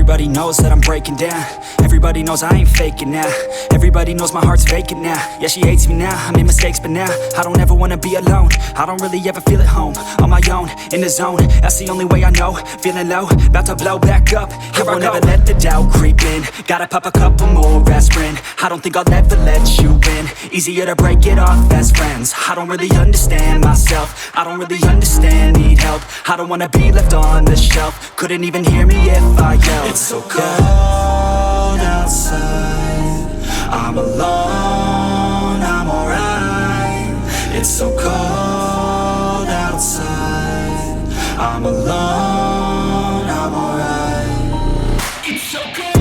Everybody knows that I'm breaking down. Everybody knows I ain't faking now. Everybody knows my heart's vacant now. Yeah, she hates me now, I made mistakes but now I don't ever wanna be alone. I don't really ever feel at home. On my own, in the zone, that's the only way I know. Feeling low, about to blow back up. Here I won't ever let the doubt creep in. Gotta pop a couple more aspirin. I don't think I'll ever let you in. Easier to break it off as friends. I don't really understand myself. I don't really understand, need help. I don't wanna be left on the shelf. Couldn't even hear me if I yelled. It's so cold outside, I'm alone, I'm alright. It's so cold outside, I'm alone, I'm alright. It's so cold.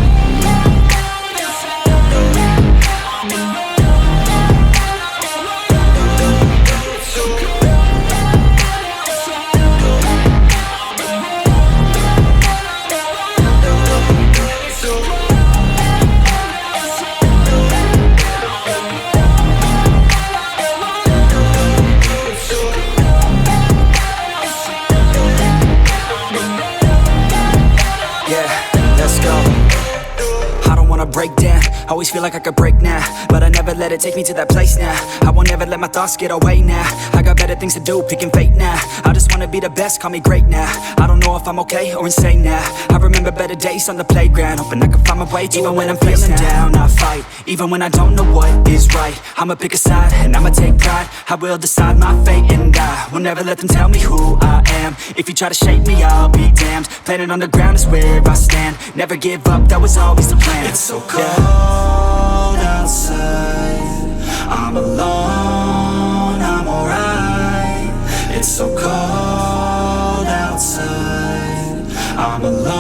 Break down, always feel like I could break now, but I never let it take me to that place now. I won't ever let my thoughts get away now. I got better things to do, picking fate now. I just wanna be the best, call me great now. I don't know if I'm okay or insane now. I remember better days on the playground, hoping I can find my way. Even when I'm feeling down, I fight. Even when I don't know what is right, I'ma pick a side and I'ma take pride. I will decide my fate and I will never let them tell me who I am. If you try to shake me, I'll be damned. Planet on the ground is where I stand. Never give up, that was always the plan. It's so cold outside, I'm alone, I'm alright. It's so cold outside, I'm alone.